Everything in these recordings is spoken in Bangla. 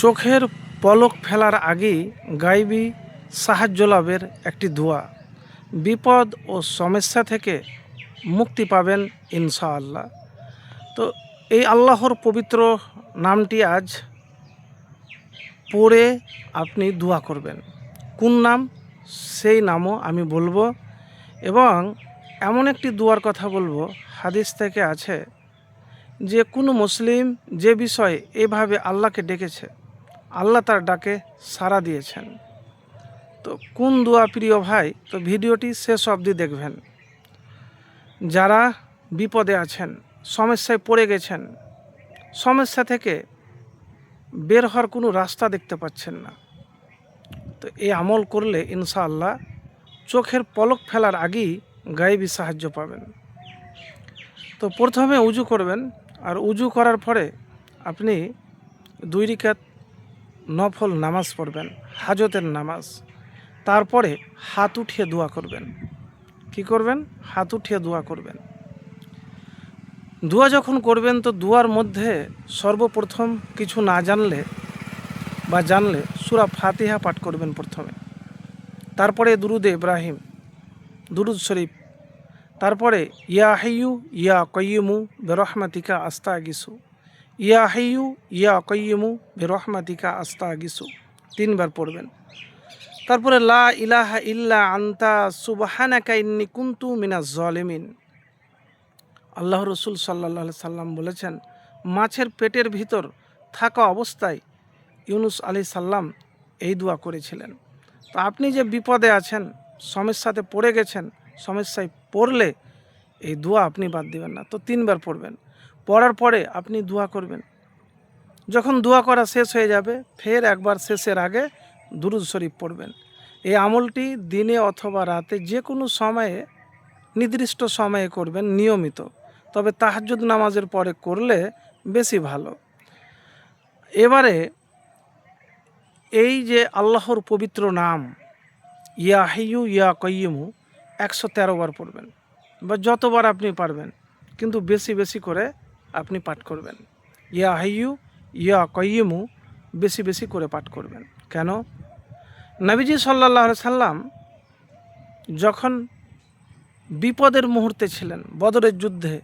চোখের পলক ফেলার আগেই গায়বী সাহায্য লাভের একটি দোয়া। বিপদ ও সমস্যা থেকে মুক্তি পাবেন ইনশাআল্লাহ। তো এই আল্লাহর পবিত্র নামটি আজ পড়ে আপনি দোয়া করবেন। কোন নাম সেই নামও আমি বলবো, এবং এমন একটি দোয়ার কথা বলবো, হাদিস থেকে আছে যে কোনো মুসলিম যে বিষয়ে এভাবে আল্লাহকে ডেকেছে, আল্লাহ তার ডাকে সাড়া দিয়েছেন। তো কোন দোয়া প্রিয় ভাই? তো ভিডিওটি শেষ অবধি দেখবেন। যারা বিপদে আছেন, সমস্যায় পড়ে গেছেন, সমস্যা থেকে বের হওয়ার কোনো রাস্তা দেখতে পাচ্ছেন না, তো এই আমল করলে ইনশাআল্লাহ চোখের পলক ফেলার আগেই গায়েবী সাহায্য পাবেন। তো প্রথমে উজু করবেন, আর উজু করার পরে আপনি 2 রাকাত নফল নামাজ পড়বেন, হাজতের নামাজ। তারপরে হাত উঠিয়ে দোয়া করবেন। কি করবেন? হাত উঠিয়ে দোয়া করবেন। দোয়া যখন করবেন, তো দোয়ার মধ্যে সর্বপ্রথম কিছু না জানলে বা জানলে সূরা ফাতিহা পাঠ করবেন প্রথমে, তারপরে দুরুদে ইব্রাহিম, দুরুদ শরীফ, তারপরে ইয়া হাইয়ু ইয়া কাইয়ুমু বিরহমাতিকা আস্তাগিসু, ইয়া হাইয়ু ইয়া কাইয়ুমু বিরহমাতিকা আস্তাগিসু 3 বার পড়বেন। তারপরে লা ইলাহা ইল্লা আনতা সুবহানাকা ইন্নী কুনতু মিনাজ জালিমিন। আল্লাহ রসুল সাল্লাল্লাহু আলাইহি সাল্লাম বলেছেন, মাছের পেটের ভিতর থাকা অবস্থায় ইউনুস আলাইহিস সালাম এই দোয়া করেছিলেন। তো আপনি যে বিপদে আছেন, সমস্যাতে পড়ে গেছেন, সমস্যায় পড়লে এই দোয়া আপনি বাদ দিবেন না। তো 3 বার পড়বেন। পড়ার পরে আপনি দোয়া করবেন। যখন দোয়া করা শেষ হয়ে যাবে, ফের একবার শেষের আগে দুরুদ শরীফ পড়বেন। এই আমলটি দিনে অথবা রাতে যে কোনো সময়ে, নির্দিষ্ট সময়ে করবেন, নিয়মিত। তবে তাহাজ্জুদ নামাজের পরে করলে বেশি ভালো। এবারে এই যে আল্লাহর পবিত্র নাম ইয়া হাইয়ু ইয়া কাইয়ুমু 113 বার পড়বেন, বা যতবার আপনি পারবেন, কিন্তু বেশি বেশি করে আপনি পাঠ করবেন। ইয়া হাইয়ু ইয়া কাইয়ুমু বেশি বেশি করে পাঠ করবেন। কেন? নবীজি সাল্লাল্লাহু আলাইহি সাল্লাম যখন বিপদের মুহূর্তে ছিলেন, বদরের যুদ্ধে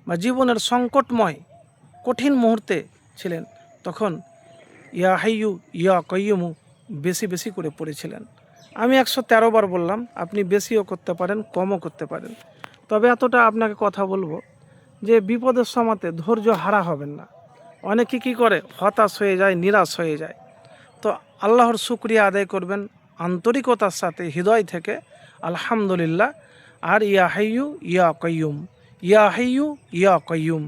বা জীবনের সংকটময় কঠিন মুহূর্তে ছিলেন, তখন ইয়া হাইয়ু ইয়া কাইয়ুমু বেশি বেশি করে পড়েছিলেন। আমি 113 বার বললাম, আপনি বেশিও করতে পারেন, কমও করতে পারেন। তবে এতটা আপনাকে কথা বলবো যে বিপদের সময়তে ধৈর্য হারা হবেন না। অনেকে কী করে, হতাশ হয়ে যায়, নিরাশ হয়ে যায়। তো আল্লাহর শুকরিয়া আদায় করবেন আন্তরিকতার সাথে, হৃদয় থেকে, আলহামদুলিল্লাহ। আর ইয়া হাইয়ু ইয়া কাইয়ুম, ইয়া হাইয়ু ইয়া কাইয়ুম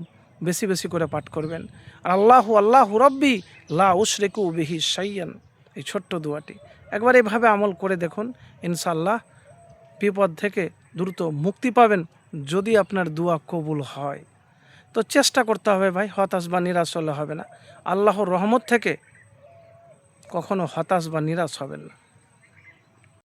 বেশি বেশি করে পাঠ করবেন। আর আল্লাহু আল্লাহু রব্বি লা উশরিকু বিহি শাইয়ান, এই ছোট্ট দোয়াটি একবার এভাবে আমল করে দেখুন, ইনশাআল্লাহ বিপদ থেকে দ্রুত মুক্তি পাবেন, যদি আপনার দোয়া কবুল হয়। তো চেষ্টা করতে হবে ভাই, হতাশ বা নিরাশ হলে হবে না। আল্লাহর রহমত থেকে কখনো হতাশ বা নিরাশ হবেন না।